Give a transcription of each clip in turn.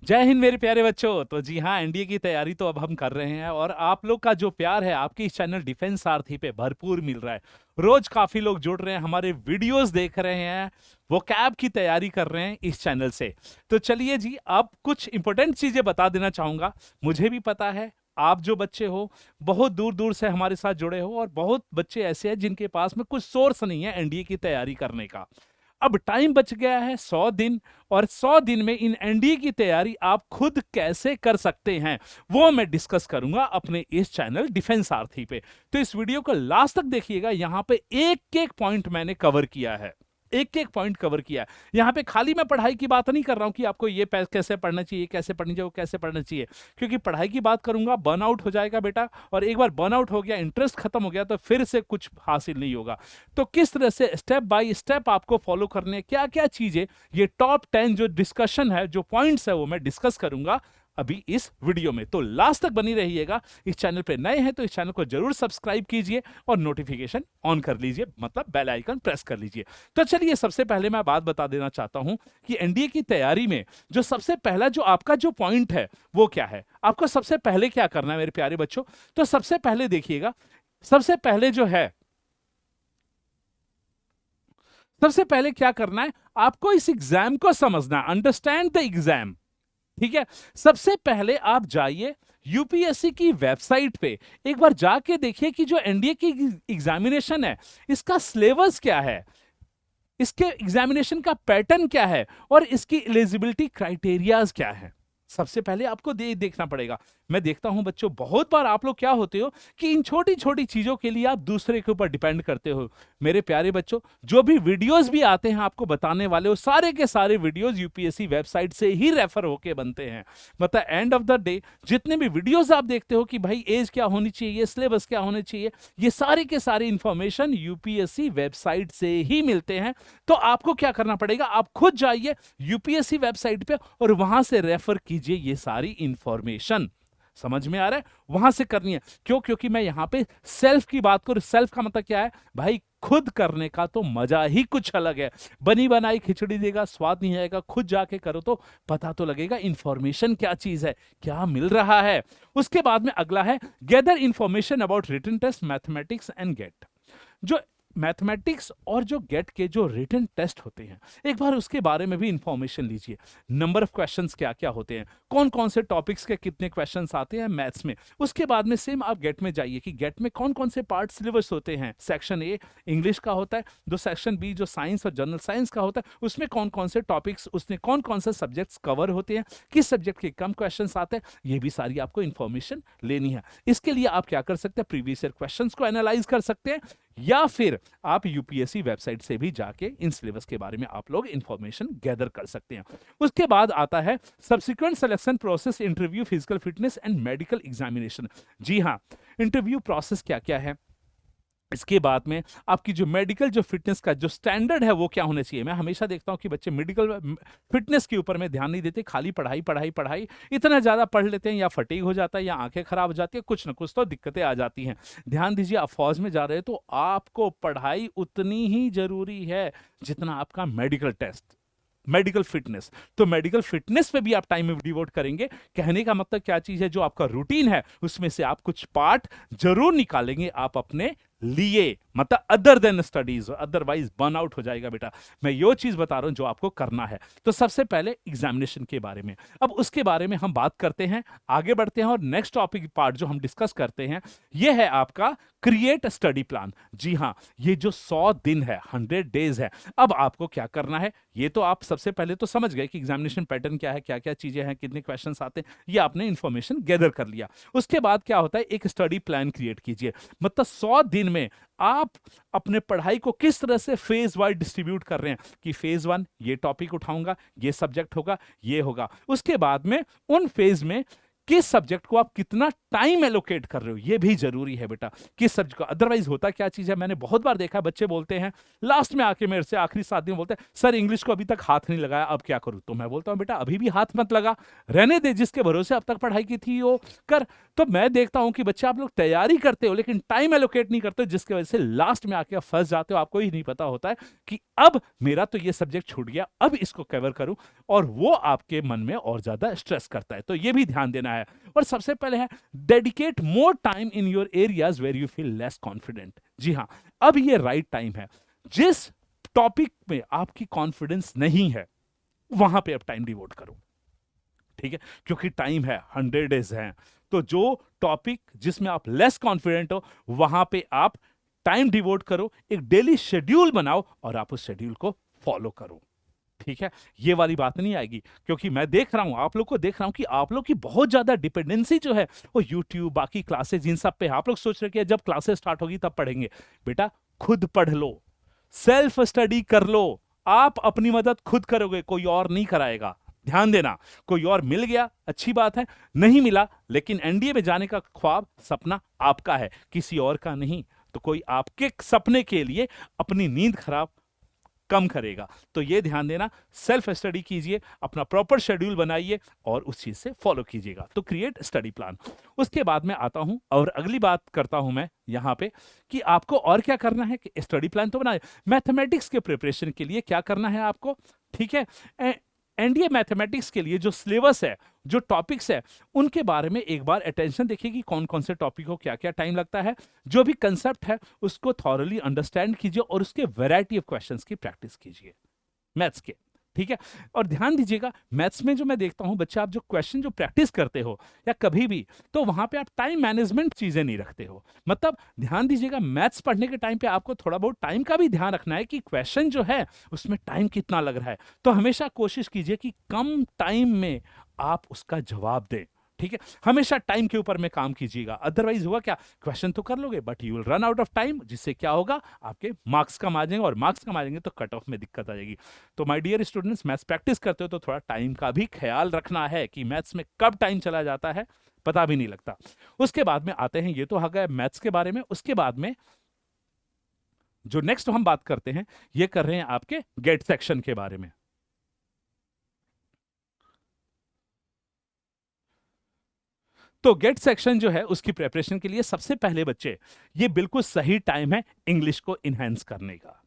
जय हिंद मेरे प्यारे बच्चों। तो जी हाँ, एनडीए की तैयारी तो अब हम कर रहे हैं और आप लोग का जो प्यार है आपके इस चैनल डिफेंस सारथी पे भरपूर मिल रहा है। रोज काफी लोग जुड़ रहे हैं, हमारे वीडियोस देख रहे हैं, वो कैब की तैयारी कर रहे हैं इस चैनल से। तो चलिए जी, अब कुछ इंपॉर्टेंट चीजें बता देना चाहूंगा। मुझे भी पता है आप जो बच्चे हो बहुत दूर दूर से हमारे साथ जुड़े हो, और बहुत बच्चे ऐसे हैं जिनके पास में कुछ सोर्स नहीं है एनडीए की तैयारी करने का। अब टाइम बच गया है 100 दिन, और 100 दिन में इन एनडीए की तैयारी आप खुद कैसे कर सकते हैं वो मैं डिस्कस करूंगा अपने इस चैनल डिफेंस आरती पे। तो इस वीडियो को लास्ट तक देखिएगा, यहां पे एक एक पॉइंट मैंने कवर किया है, एक एक पॉइंट कवर किया है। यहां पे खाली मैं पढ़ाई की बात नहीं कर रहा हूं कि आपको ये कैसे पढ़ना चाहिए, कैसे पढ़नी चाहिए, वो कैसे पढ़ना चाहिए, क्योंकि पढ़ाई की बात करूंगा बर्नआउट हो जाएगा बेटा, और एक बार बर्नआउट हो गया, इंटरेस्ट खत्म हो गया, तो फिर से कुछ हासिल नहीं होगा। तो किस तरह से स्टेप बाय स्टेप आपको फॉलो करने, क्या क्या चीजें, ये टॉप 10 जो डिस्कशन है, जो पॉइंट्स है, वो मैं डिस्कस करूंगा अभी इस वीडियो में। तो लास्ट तक बनी रहिएगा। इस चैनल पे नए हैं तो इस चैनल को जरूर सब्सक्राइब कीजिए और नोटिफिकेशन ऑन कर लीजिए, मतलब बेल आइकन प्रेस कर लीजिए। तो चलिए, सबसे पहले मैं बात बता देना चाहता हूं कि एनडीए की तैयारी में जो सबसे पहला जो आपका जो पॉइंट है वो क्या है। आपको सबसे पहले क्या करना है मेरे प्यारे बच्चों, तो सबसे पहले देखिएगा, सबसे पहले जो है, सबसे पहले क्या करना है, आपको इस एग्जाम को समझना, अंडरस्टैंड द एग्जाम। ठीक है, सबसे पहले आप जाइए यूपीएससी की वेबसाइट पे, एक बार जाके देखिए कि जो एनडीए की एग्जामिनेशन है इसका सिलेबस क्या है, इसके एग्जामिनेशन का पैटर्न क्या है, और इसकी एलिजिबिलिटी क्राइटेरियाज क्या है। सबसे पहले आपको देखना पड़ेगा। मैं देखता हूं बच्चों, बहुत बार आप लोग क्या होते हो कि इन छोटी छोटी चीजों के लिए आप दूसरे के ऊपर डिपेंड करते हो। मेरे प्यारे बच्चों, जो भी वीडियोस भी आते हैं आपको बताने वाले, वो सारे के सारे वीडियोस यूपीएससी वेबसाइट से ही रेफर होके बनते हैं। मतलब एंड ऑफ द डे जितने भी वीडियोस आप देखते हो कि भाई एज क्या होनी चाहिए, सिलेबस क्या होने चाहिए, ये सारे के सारे इंफॉर्मेशन यूपीएससी वेबसाइट से ही मिलते हैं। तो आपको क्या करना पड़ेगा, आप खुद जाइए यूपीएससी वेबसाइट पे और वहां से रेफर कीजिए ये सारी इंफॉर्मेशन। समझ में आ रहा है, वहां से करनी है। क्यों? क्योंकि मैं यहां पे सेल्फ की बात करूं। सेल्फ का मतलब क्या है भाई, खुद करने का तो मजा ही कुछ अलग है। बनी बनाई खिचड़ी देगा स्वाद नहीं आएगा, खुद जाके करो तो पता तो लगेगा इंफॉर्मेशन क्या चीज है, क्या मिल रहा है। उसके बाद में अगला है gather information about written test, mathematics and GATE. जो मैथमेटिक्स और जो गेट के जो रिटन टेस्ट होते हैं, एक बार उसके बारे में भी इंफॉर्मेशन लीजिए। नंबर ऑफ क्वेश्चंस क्या क्या होते हैं, कौन कौन से टॉपिक्स के कितने क्वेश्चंस आते हैं मैथ्स में। उसके बाद में सेम आप गेट में जाइए कि गेट में कौन कौन से पार्ट सिलेबस होते हैं। सेक्शन ए इंग्लिश का होता है, जो सेक्शन बी जो साइंस और जनरल साइंस का होता है, उसमें कौन कौन से टॉपिक्स, उसमें कौन कौन से सब्जेक्ट्स कवर होते हैं, किस सब्जेक्ट के कम क्वेश्चंस आते हैं, ये भी सारी आपको इंफॉर्मेशन लेनी है। इसके लिए आप क्या कर सकते हैं, प्रीवियस ईयर क्वेश्चंस को एनालाइज कर सकते हैं, या फिर आप यूपीएससी वेबसाइट से भी जाके इन सिलेबस के बारे में आप लोग इंफॉर्मेशन गैदर कर सकते हैं। उसके बाद आता है subsequent selection process, interview, physical fitness and medical examination. जी हाँ, इंटरव्यू प्रोसेस क्या क्या है, इसके बाद में आपकी जो मेडिकल जो फिटनेस का जो स्टैंडर्ड है वो क्या होना चाहिए। मैं हमेशा देखता हूं कि बच्चे मेडिकल फिटनेस के ऊपर में ध्यान नहीं देते, खाली पढ़ाई पढ़ाई पढ़ाई, इतना ज्यादा पढ़ लेते हैं, या फटीग हो जाता है, या आंखें खराब हो जाती है, कुछ ना कुछ तो दिक्कतें आ जाती हैं। ध्यान दीजिए, आप फौज में जा रहे हैं तो आपको पढ़ाई उतनी ही जरूरी है जितना आपका मेडिकल टेस्ट, मेडिकल फिटनेस। तो मेडिकल फिटनेस पे भी आप टाइम डिवोट करेंगे। कहने का मतलब क्या चीज है, जो आपका रूटीन है उसमें से आप कुछ पार्ट जरूर निकालेंगे आप अपने लिए, मतलब other than studies, otherwise burnout हो जाएगा बेटा। मैं ये चीज बता रहा हूं जो आपको करना है। तो सबसे पहले एग्जामिनेशन के बारे में, अब उसके बारे में हम बात करते हैं, आगे बढ़ते हैं, और नेक्स्ट टॉपिक पार्ट जो हम डिस्कस करते हैं ये है आपका क्रिएट स्टडी प्लान। जी हां, ये जो 100 दिन है, 100 डेज है, अब आपको क्या करना है, ये तो आप सबसे पहले तो समझ गए कि एग्जामिनेशन पैटर्न क्या है, क्या क्या चीजें हैं, कितने क्वेश्चन आते हैं, ये आपने इंफॉर्मेशन गैदर कर लिया। उसके बाद क्या होता है, एक स्टडी प्लान क्रिएट कीजिए। मतलब 100 दिन में आप अपने पढ़ाई को किस तरह से फेज वाइज डिस्ट्रीब्यूट कर रहे हैं कि फेज 1 ये टॉपिक उठाऊंगा, ये सब्जेक्ट होगा, ये होगा। उसके बाद में उन फेज में किस सब्जेक्ट को आप कितना टाइम एलोकेट कर रहे हो, ये भी जरूरी है बेटा, किस सब्जेक्ट को। अदरवाइज होता क्या चीज है, मैंने बहुत बार देखा है, बच्चे बोलते हैं लास्ट में आके मेरे से, आखिरी 7 दिन बोलते हैं सर इंग्लिश को अभी तक हाथ नहीं लगाया, अब क्या करूं। तो मैं बोलता हूं बेटा अभी भी हाथ मत लगा, रहने दे, जिसके भरोसे अब तक पढ़ाई की थी वो कर। तो मैं देखता हूं कि बच्चे आप लोग तैयारी करते हो लेकिन टाइम एलोकेट नहीं करते, जिसकी वजह से लास्ट में आके फंस जाते हो। आपको ही नहीं पता होता है कि अब मेरा तो ये सब्जेक्ट छूट गया, अब इसको कवर करूं, और वो आपके मन में और ज्यादा स्ट्रेस करता है। तो ये भी ध्यान देना है। और सबसे पहले है dedicate more time in your areas where you feel less confident. जी हां, अब ये राइट टाइम है। जिस टॉपिक में आपकी कॉन्फिडेंस नहीं है वहां पे अब टाइम डिवोट करो, ठीक है, क्योंकि टाइम है, 100 डेज है। तो जो टॉपिक जिसमें आप लेस कॉन्फिडेंट हो वहां पे आप टाइम डिवोट करो, एक डेली शेड्यूल बनाओ और आप उस शेड्यूल को फॉलो करो, ठीक है। ये वाली बात नहीं आएगी, क्योंकि मैं देख रहा हूं, आप लोग को देख रहा हूं कि आप लोग की बहुत ज्यादा डिपेंडेंसी जो है वो यूट्यूब, बाकी क्लासेस, इन सब पे। आप लोग सोच रहे कि जब क्लासेस स्टार्ट होगी तब पढ़ेंगे। बेटा खुद पढ़ लो, सेल्फ स्टडी कर लो, आप अपनी मदद खुद करोगे, कोई और नहीं कराएगा। ध्यान देना, कोई और मिल गया अच्छी बात है, नहीं मिला, लेकिन एनडीए में जाने का ख्वाब, सपना आपका है, किसी और का नहीं। तो कोई आपके सपने के लिए अपनी नींद खराब कम करेगा। तो ये ध्यान देना, सेल्फ स्टडी कीजिए, अपना प्रॉपर शेड्यूल बनाइए और उस चीज से फॉलो कीजिएगा। तो क्रिएट स्टडी प्लान। उसके बाद में आता हूं और अगली बात करता हूं मैं यहां पे कि आपको और क्या करना है। कि स्टडी प्लान तो बनाए, मैथमेटिक्स के प्रिपरेशन के लिए क्या करना है आपको, ठीक है। एनडीए मैथमेटिक्स के लिए जो सिलेबस है, जो टॉपिक्स है, उनके बारे में एक बार अटेंशन देखिए कि कौन कौन से टॉपिक को क्या क्या टाइम लगता है। जो भी कंसेप्ट है उसको थॉरली अंडरस्टैंड कीजिए और उसके वैरायटी ऑफ क्वेश्चंस की प्रैक्टिस कीजिए मैथ्स के, ठीक है। और ध्यान दीजिएगा, मैथ्स में जो मैं देखता हूं बच्चे, आप जो क्वेश्चन जो प्रैक्टिस करते हो या कभी भी, तो वहां पे आप टाइम मैनेजमेंट चीजें नहीं रखते हो। मतलब ध्यान दीजिएगा, मैथ्स पढ़ने के टाइम पे आपको थोड़ा बहुत टाइम का भी ध्यान रखना है कि क्वेश्चन जो है उसमें टाइम कितना लग रहा है। तो हमेशा कोशिश कीजिए कि कम टाइम में आप उसका जवाब दें, ठीक है। हमेशा टाइम के ऊपर में काम कीजिएगा, अदरवाइज हुआ क्या, क्वेश्चन तो कर लोगे but you will run out of time, जिससे क्या होगा, आपके मार्क्स कम आ जाएंगे, और मार्क्स कम आ जाएंगे तो कट ऑफ में दिक्कत आ जाएगी। तो my dear students, maths practice करते हो तो थोड़ा टाइम का भी ख्याल रखना है कि मैथ्स में कब टाइम चला जाता है पता भी नहीं लगता। उसके बाद में आते हैं, ये तो आ गया मैथ्स के बारे में। उसके बाद में जो नेक्स्ट हम बात करते हैं, ये कर रहे हैं आपके गेट सेक्शन के बारे में। तो गेट सेक्शन जो है उसकी प्रिपरेशन के लिए सबसे पहले बच्चे, ये बिल्कुल सही टाइम है इंग्लिश को इनहेंस करने का।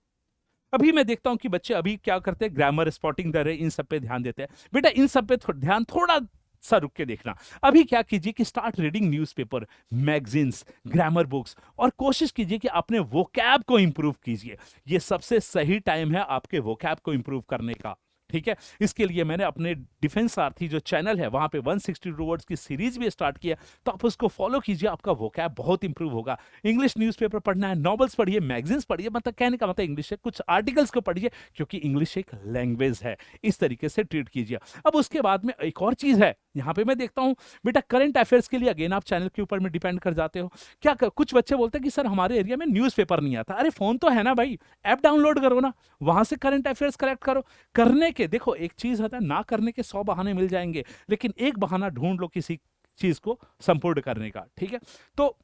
अभी मैं देखता हूं कि बच्चे अभी क्या करते हैं, ग्रामर, स्पॉटिंग द रे, इन सब पे ध्यान देते हैं। बेटा इन सब पे ध्यान थोड़ा सा रुक के देखना। अभी क्या कीजिए कि start reading newspaper, magazines, grammar books, और कोशिश कीजिए कि अपने वोकैब को इंप्रूव कीजिए। ये सबसे सही टाइम है आपके वोकैब को इंप्रूव करने का, ठीक है। इसके लिए मैंने अपने डिफेंस सारथी जो चैनल है वहां पे 162 वर्ड्स की सीरीज भी स्टार्ट किया, तो आप उसको फॉलो कीजिए, आपका वोकैब बहुत इंप्रूव होगा। इंग्लिश न्यूज़पेपर पढ़ना है, नॉवेल्स पढ़िए, मैगजीन्स पढ़िए, मतलब कहने का मतलब इंग्लिश है, कुछ आर्टिकल्स को पढ़िए, क्योंकि इंग्लिश एक लैंग्वेज है, इस तरीके से ट्रीट कीजिए। अब उसके बाद में एक और चीज है, यहाँ पे मैं देखता हूँ बेटा करंट अफेयर्स के लिए अगेन आप चैनल के ऊपर में डिपेंड कर जाते हो। क्या कुछ बच्चे बोलते हैं कि सर हमारे एरिया में न्यूज़पेपर नहीं आता। अरे फोन तो है ना भाई, ऐप डाउनलोड करो ना, वहां से करंट अफेयर्स कलेक्ट करो। करने के देखो, एक चीज होता है, ना करने के 100 बहाने मिल जाएंगे, लेकिन एक बहाना ढूंढ लो किसी चीज को संपूर्ण करने का, ठीक है। तो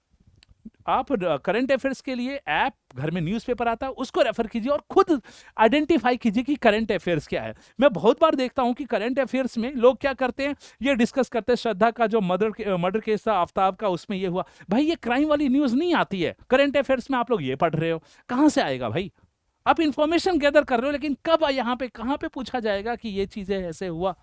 आप करंट अफेयर्स के लिए ऐप, घर में न्यूज़पेपर आता है, उसको रेफर कीजिए और खुद आइडेंटिफाई कीजिए कि करंट अफेयर्स क्या है। मैं बहुत बार देखता हूं कि करंट अफेयर्स में लोग क्या करते हैं, ये डिस्कस करते हैं श्रद्धा का जो मर्डर केस था, आफ्ताब का, उसमें ये हुआ। भाई ये क्राइम वाली न्यूज नहीं आती है करंट अफेयर्स में, आप लोग ये पढ़ रहे हो, कहां से आएगा भाई। आप इंफॉर्मेशन गैदर कर रहे हो, लेकिन कब यहां पे कहां पे पूछा जाएगा कि ये चीजें ऐसे हुआ।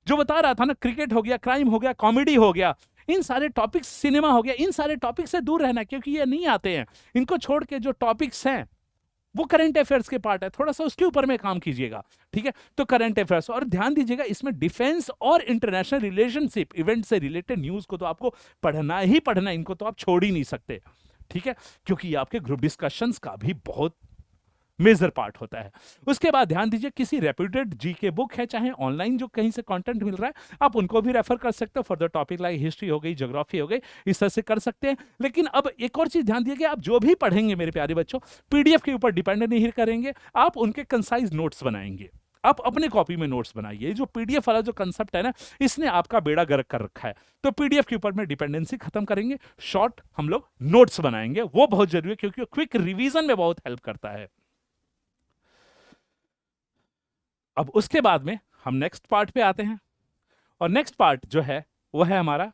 जो बता रहा था ना, क्रिकेट हो गया, क्राइम हो गया, कॉमेडी हो गया, इन सारे टॉपिक्स, सिनेमा हो गया, इन सारे टॉपिक से दूर रहना, क्योंकि ये नहीं आते हैं। इनको छोड़ के जो टॉपिक्स हैं वो करंट अफेयर्स के पार्ट है, थोड़ा सा उसके ऊपर में काम कीजिएगा, ठीक है। तो करंट अफेयर्स, और ध्यान दीजिएगा इसमें डिफेंस और इंटरनेशनल रिलेशनशिप इवेंट से रिलेटेड न्यूज को तो आपको पढ़ना ही पढ़ना, इनको तो आप छोड़ ही नहीं सकते, ठीक है, क्योंकि ये आपके ग्रुप डिस्कशंस का भी बहुत मेजर पार्ट होता है। उसके बाद ध्यान दीजिए, किसी रेप्यूटेड जीके बुक है, चाहे ऑनलाइन जो कहीं से कंटेंट मिल रहा है, आप उनको भी रेफर कर सकते हो for the topic, like history हो गई, ज्योग्राफी हो गई, इस तरह से कर सकते हैं। लेकिन अब एक और चीज ध्यान दीजिए, आप जो भी पढ़ेंगे मेरे प्यारे बच्चों, पीडीएफ के ऊपर डिपेंड नहीं करेंगे, आप उनके कंसाइज नोट्स बनाएंगे। आप अपने कॉपी में नोट्स बनाइए। जो पीडीएफ वाला जो कंसेप्ट है ना, इसने आपका बेड़ा गर्क कर रखा है। तो पीडीएफ के ऊपर में डिपेंडेंसी खत्म करेंगे, शॉर्ट हम लोग नोट्स बनाएंगे, वो बहुत जरूरी है क्योंकि क्विक रिवीजन में बहुत हेल्प करता है। अब उसके बाद में हम नेक्स्ट पार्ट पे आते हैं, और नेक्स्ट पार्ट जो है वो है हमारा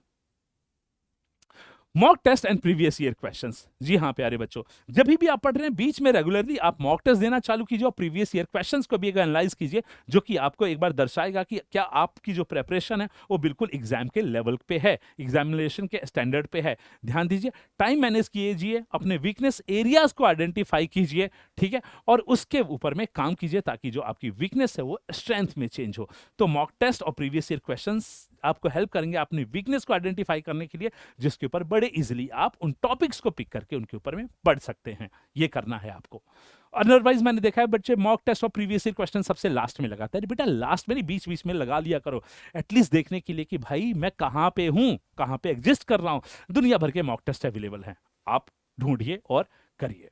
mock test and previous year questions. जी हाँ प्यारे बच्चों, जब भी आप पढ़ रहे हैं बीच में रेगुलरली आप मॉक टेस्ट देना चालू कीजिए और प्रीवियस ईयर क्वेश्चंस को भी एक एनालाइज कीजिए, जो कि आपको एक बार दर्शाएगा कि क्या आपकी जो प्रेपरेशन है वो बिल्कुल एग्जाम के लेवल पे है, एग्जामिनेशन के स्टैंडर्ड पे है। ध्यान दीजिए, टाइम मैनेज कीजिए, अपने वीकनेस एरियाज को आइडेंटिफाई कीजिए, ठीक है, और उसके ऊपर में काम कीजिए ताकि जो आपकी वीकनेस है वो स्ट्रेंथ में चेंज हो। तो मॉक टेस्ट और प्रीवियस ईयर क्वेश्चंस आपको हेल्प करेंगे अपनी वीकनेस को आइडेंटिफाई करने के लिए, जिसके ऊपर बड़े इजीली आप उन टॉपिक्स को पिक करके उनके ऊपर में पढ़ सकते हैं। ये करना है आपको। अदरवाइज मैंने देखा है बच्चे मॉक टेस्ट और प्रीवियस ईयर क्वेश्चन सबसे लास्ट में लगाते हैं। बेटा लास्ट में नहीं, बीच बीच में लगा लिया करो, एटलीस्ट देखने के लिए कि भाई मैं कहां पे हूं, कहां पे एग्जिस्ट कर रहा हूं। दुनिया भर के मॉक टेस्ट अवेलेबल हैं, आप ढूंढिए और करिए।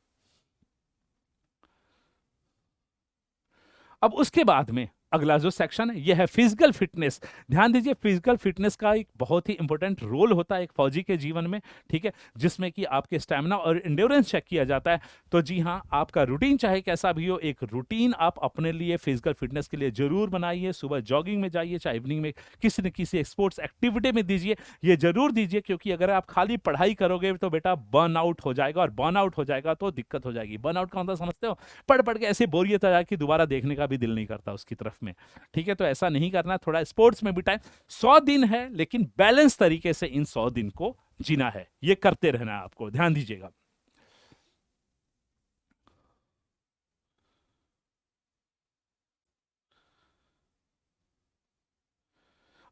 अब उसके बाद में अगला जो सेक्शन है यह है फिजिकल फिटनेस। ध्यान दीजिए, फिजिकल फिटनेस का एक बहुत ही इंपॉर्टेंट रोल होता है एक फौजी के जीवन में, ठीक है, जिसमें कि आपके स्टैमिना और एंड्योरेंस चेक किया जाता है। तो जी हाँ, आपका रूटीन चाहे कैसा भी हो, एक रूटीन आप अपने लिए फिजिकल फिटनेस के लिए जरूर बनाइए। सुबह जॉगिंग में जाइए, चाहे इवनिंग में किसी न किसी स्पोर्ट्स एक्टिविटी में दीजिए, ये जरूर दीजिए, क्योंकि अगर आप खाली पढ़ाई करोगे तो बेटा बर्न आउट हो जाएगा, और बर्न आउट हो जाएगा तो दिक्कत हो जाएगी। बर्न आउट का मतलब समझते हो, पढ़ पढ़ के ऐसे बोरियत आ जाए कि दोबारा देखने का भी दिल नहीं करता उसकी तरफ में, ठीक है। तो ऐसा नहीं करना, थोड़ा स्पोर्ट्स में भी टाइम, 100 दिन है लेकिन बैलेंस तरीके से इन 100 दिन को जीना है, ये करते रहना है आपको, ध्यान दीजिएगा।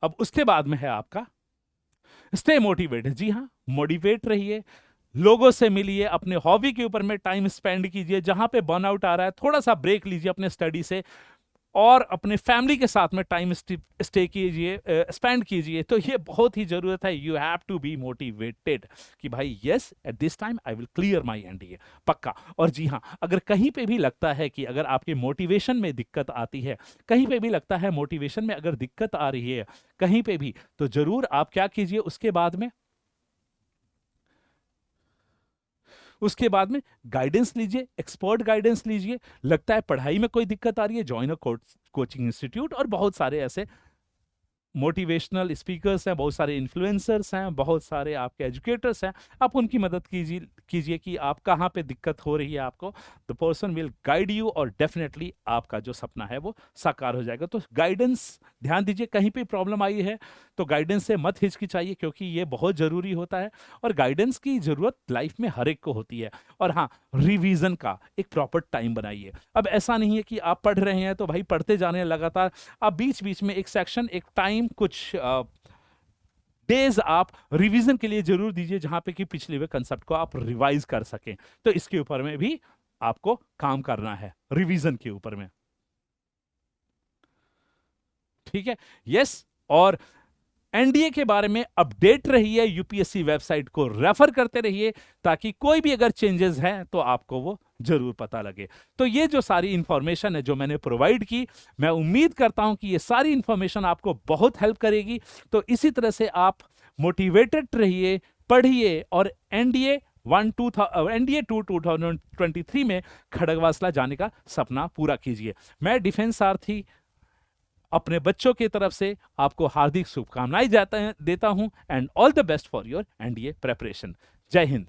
अब उसके बाद में है आपका स्टे मोटिवेटेड। जी हाँ, मोटिवेट रहिए, लोगों से मिलिए, अपने हॉबी के ऊपर में टाइम स्पेंड कीजिए। जहां पे बर्नआउट आ रहा है थोड़ा सा ब्रेक लीजिए अपने स्टडी से, और अपने फैमिली के साथ में टाइम स्टे कीजिए, स्पेंड कीजिए। तो ये बहुत ही जरूरत है। You have to be motivated कि भाई yes, at this time I will clear my NDA, पक्का। और जी हाँ, अगर कहीं पे भी लगता है कि अगर आपके मोटिवेशन में दिक्कत आती है, कहीं पे भी लगता है मोटिवेशन में अगर दिक्कत आ रही है कहीं पे भी, तो जरूर आप क्या कीजिए, उसके बाद में गाइडेंस लीजिए, एक्सपर्ट गाइडेंस लीजिए। लगता है पढ़ाई में कोई दिक्कत आ रही है, ज्वाइन अ कोचिंग इंस्टीट्यूट, और बहुत सारे ऐसे मोटिवेशनल स्पीकर्स हैं, बहुत सारे इन्फ्लुएंसर्स हैं, बहुत सारे आपके एजुकेटर्स हैं। आप उनकी मदद कीजिए कि आप कहाँ पे दिक्कत हो रही है आपको। The person will guide you, और डेफिनेटली आपका जो सपना है वो साकार हो जाएगा। तो गाइडेंस, ध्यान दीजिए, कहीं पे प्रॉब्लम आई है तो गाइडेंस से मत हिचकिचाइए, क्योंकि ये बहुत जरूरी होता है, और गाइडेंस की जरूरत लाइफ में हर एक को होती है। और हाँ, रिवीजन का एक प्रॉपर टाइम बनाइए। अब ऐसा नहीं है कि आप पढ़ रहे हैं तो भाई पढ़ते जा रहे हैं लगातार, आप बीच बीच में एक सेक्शन, एक टाइम, कुछ डेज आप रिवीजन के लिए जरूर दीजिए, जहां पे कि पिछले हुए कंसेप्ट को आप रिवाइज कर सकें। तो इसके ऊपर में भी आपको काम करना है, रिवीजन के ऊपर में, ठीक है। यस, और एनडीए के बारे में अपडेट रहिए, यूपीएससी वेबसाइट को रेफर करते रहिए, ताकि कोई भी अगर चेंजेस हैं तो आपको वो जरूर पता लगे। तो ये जो सारी इंफॉर्मेशन है जो मैंने प्रोवाइड की, मैं उम्मीद करता हूं कि ये सारी इंफॉर्मेशन आपको बहुत हेल्प करेगी। तो इसी तरह से आप मोटिवेटेड रहिए, पढ़िए, और एनडीए 2 2023 में खड़गवासला जाने का सपना पूरा कीजिए। मैं डिफेंस सारथी अपने बच्चों की तरफ से आपको हार्दिक शुभकामनाएं देता हूं, and all the best for your NDA preparation. जय हिंद।